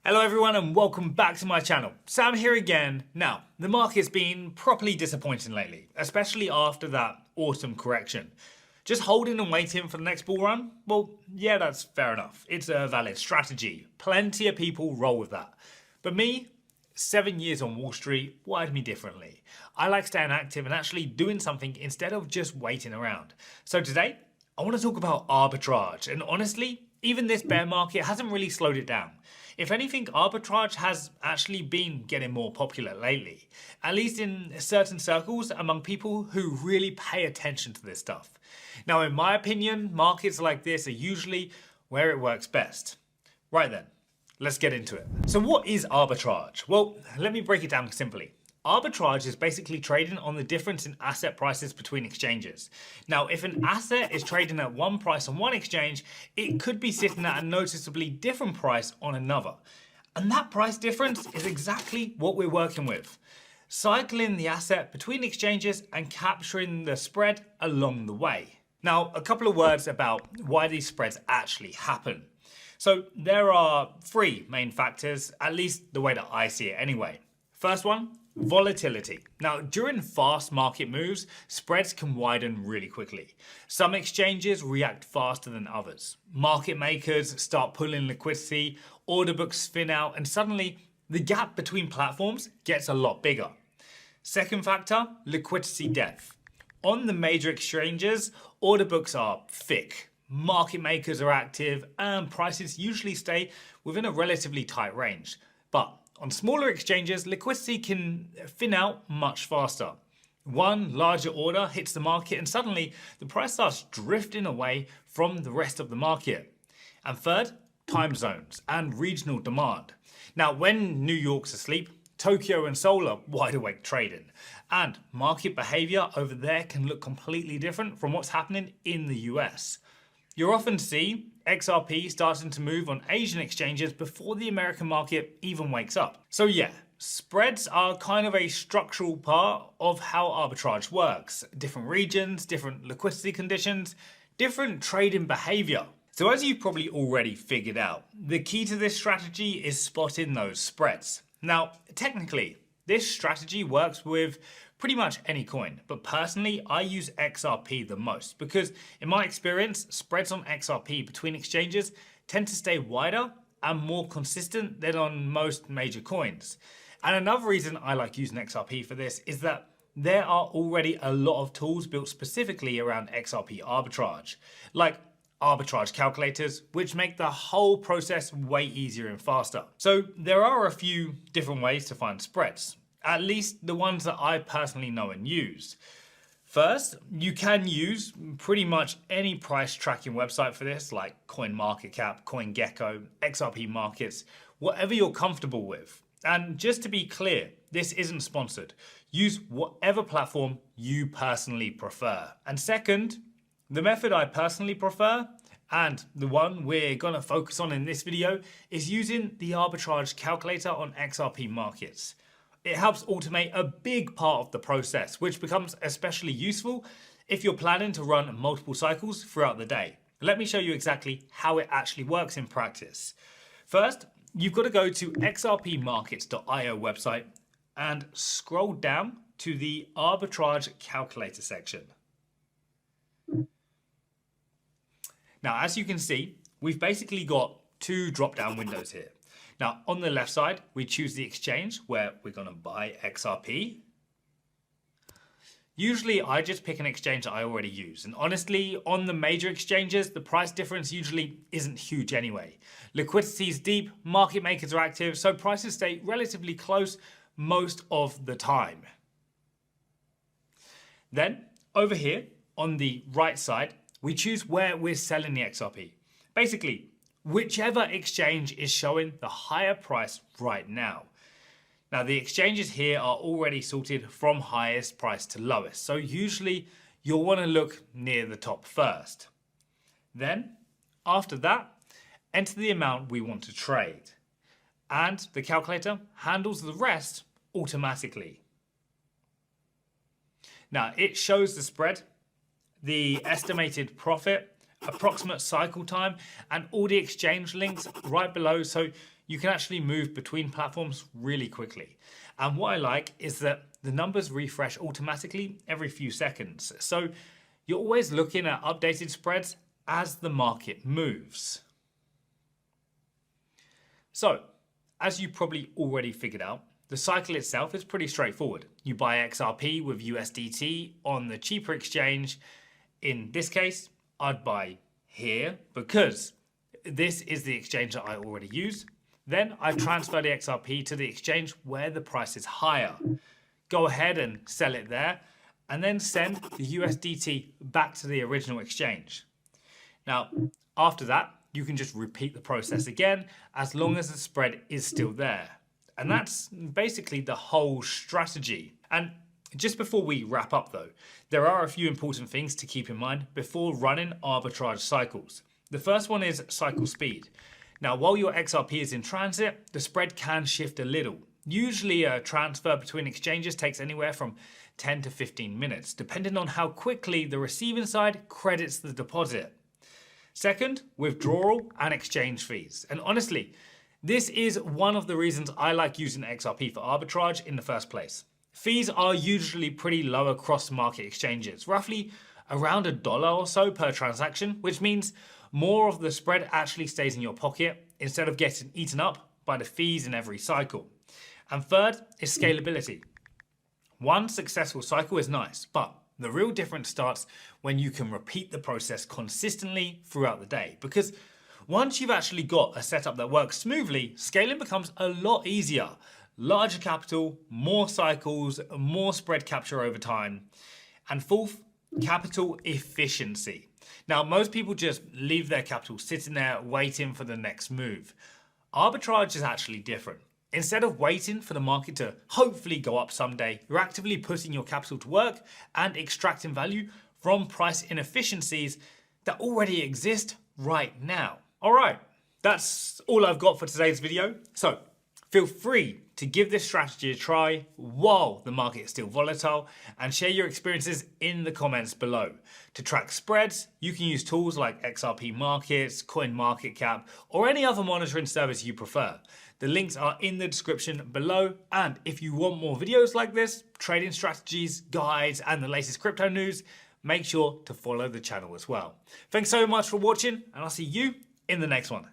Hello everyone and welcome back to my channel. Sam here again. Now, the market's been properly disappointing lately, especially after that autumn correction. Just holding and waiting for the next bull run? Well, yeah, that's fair enough. It's a valid strategy. Plenty of people roll with that. But me, 7 years on Wall Street wired me differently. I like staying active and actually doing something instead of just waiting around. So today, I want to talk about arbitrage, and honestly, even this bear market hasn't really slowed it down. If anything, arbitrage has actually been getting more popular lately, at least in certain circles among people who really pay attention to this stuff. Now, in my opinion, markets like this are usually where it works best. Right then, let's get into it. So what is arbitrage? Well, let me break it down simply. Arbitrage is basically trading on the difference in asset prices between exchanges. Now, if an asset is trading at one price on one exchange, it could be sitting at a noticeably different price on another. And that price difference is exactly what we're working with. Cycling the asset between exchanges and capturing the spread along the way. Now, a couple of words about why these spreads actually happen. So there are three main factors, at least the way that I see it anyway. First one, volatility. Now, during fast market moves, spreads can widen really quickly. Some exchanges react faster than others. Market makers start pulling liquidity, order books thin out, and suddenly the gap between platforms gets a lot bigger. Second factor, liquidity depth. On the major exchanges, order books are thick. Market makers are active and prices usually stay within a relatively tight range. But on smaller exchanges, liquidity can thin out much faster. One larger order hits the market and suddenly the price starts drifting away from the rest of the market. And third, time zones and regional demand. Now, when New York's asleep, Tokyo and Seoul are wide awake trading. And market behavior over there can look completely different from what's happening in the US. You'll often see XRP starting to move on Asian exchanges before the American market even wakes up. So yeah, spreads are kind of a structural part of how arbitrage works. Different regions, different liquidity conditions, different trading behavior. So as you've probably already figured out, the key to this strategy is spotting those spreads. Now, technically, this strategy works with pretty much any coin, but personally I use XRP the most because in my experience, spreads on XRP between exchanges tend to stay wider and more consistent than on most major coins. And another reason I like using XRP for this is that there are already a lot of tools built specifically around XRP arbitrage, like arbitrage calculators, which make the whole process way easier and faster. So there are a few different ways to find spreads. At least the ones that I personally know and use. First, you can use pretty much any price tracking website for this, like CoinMarketCap, CoinGecko, XRP Markets, whatever you're comfortable with. And just to be clear, this isn't sponsored. Use whatever platform you personally prefer. And second, the method I personally prefer, and the one we're going to focus on in this video, is using the arbitrage calculator on XRP Markets. It helps automate a big part of the process, which becomes especially useful if you're planning to run multiple cycles throughout the day. Let me show you exactly how it actually works in practice. First, you've got to go to xrpmarkets.io website and scroll down to the arbitrage calculator section. Now, as you can see, we've basically got two drop-down windows here. Now, on the left side, we choose the exchange where we're going to buy XRP. Usually, I just pick an exchange that I already use. And honestly, on the major exchanges, the price difference usually isn't huge anyway. Liquidity is deep, market makers are active, so prices stay relatively close most of the time. Then, over here, on the right side, we choose where we're selling the XRP. Basically, whichever exchange is showing the higher price right now. Now, the exchanges here are already sorted from highest price to lowest, so usually you'll want to look near the top first. Then, after that, enter the amount we want to trade, and the calculator handles the rest automatically. Now, it shows the spread, the estimated profit, approximate cycle time, and all the exchange links right below so you can actually move between platforms really quickly. And what I like is that the numbers refresh automatically every few seconds. So you're always looking at updated spreads as the market moves. So, as you probably already figured out, the cycle itself is pretty straightforward. You buy XRP with USDT on the cheaper exchange. In this case, I'd buy here because this is the exchange that I already use. Then I transfer the XRP to the exchange where the price is higher. Go ahead and sell it there, and then send the USDT back to the original exchange. Now, after that, you can just repeat the process again as long as the spread is still there. And that's basically the whole strategy. And just before we wrap up though, there are a few important things to keep in mind before running arbitrage cycles. The first one is cycle speed. Now, while your XRP is in transit, the spread can shift a little. Usually a transfer between exchanges takes anywhere from 10 to 15 minutes, depending on how quickly the receiving side credits the deposit. Second, withdrawal and exchange fees. And honestly, this is one of the reasons I like using XRP for arbitrage in the first place. Fees are usually pretty low across market exchanges, roughly around $1 or so per transaction, which means more of the spread actually stays in your pocket instead of getting eaten up by the fees in every cycle. And third is scalability. One successful cycle is nice, but the real difference starts when you can repeat the process consistently throughout the day. Because once you've actually got a setup that works smoothly, scaling becomes a lot easier. Larger capital, more cycles, more spread capture over time. And fourth, capital efficiency. Now, most people just leave their capital sitting there waiting for the next move. Arbitrage is actually different. Instead of waiting for the market to hopefully go up someday, you're actively putting your capital to work and extracting value from price inefficiencies that already exist right now. All right, that's all I've got for today's video. So feel free to give this strategy a try while the market is still volatile and share your experiences in the comments below. To track spreads, you can use tools like XRP Markets, CoinMarketCap, or any other monitoring service you prefer. The links are in the description below. And if you want more videos like this, trading strategies, guides, and the latest crypto news, make sure to follow the channel as well. Thanks so much for watching, and I'll see you in the next one.